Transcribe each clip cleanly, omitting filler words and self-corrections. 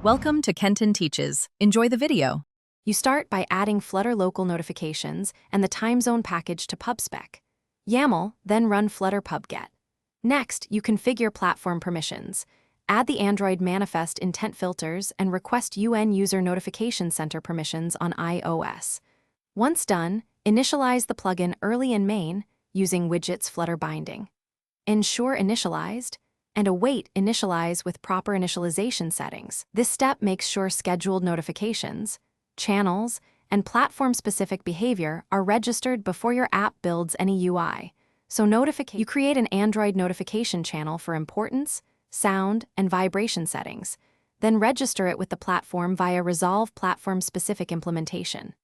Welcome to Kenton Teaches. Enjoy the video. You start by adding Flutter local notifications and the time zone package to PubSpec. YAML, then run Flutter pub-get. Next, you configure platform permissions. Add the Android manifest intent filters and request UN User Notification Center permissions on iOS. Once done, initialize the plugin early in main using widgets Flutter binding. Ensure initialized, and await initialize with proper initialization settings. This step makes sure scheduled notifications, channels, and platform-specific behavior are registered before your app builds any UI. So you create an Android notification channel for importance, sound, and vibration settings, then register it with the platform via Resolve platform-specific implementation.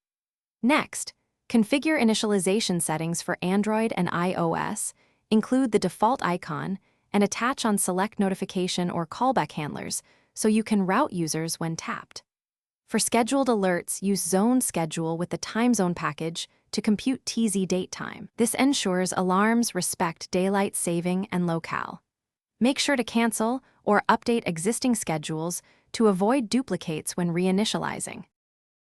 Next, configure initialization settings for Android and iOS, include the default icon, and attach on select notification or callback handlers so you can route users when tapped. For scheduled alerts, use Zone Schedule with the time zone package to compute TZ date time. This ensures alarms respect daylight saving and locale. Make sure to cancel or update existing schedules to avoid duplicates when reinitializing.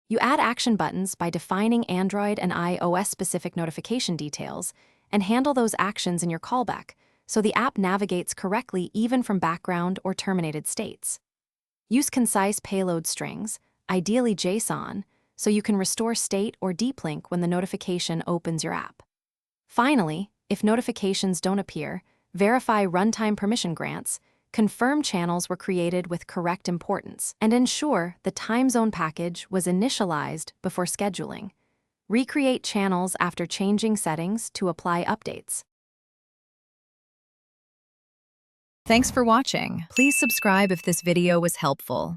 You add action buttons by defining Android and iOS-specific notification details and handle those actions in your callback, so the app navigates correctly even from background or terminated states. Use concise payload strings, ideally JSON, so you can restore state or deep link when the notification opens your app. Finally, if notifications don't appear, verify runtime permission grants, confirm channels were created with correct importance, and ensure the time zone package was initialized before scheduling. Recreate channels after changing settings to apply updates. Thanks for watching. Please subscribe if this video was helpful.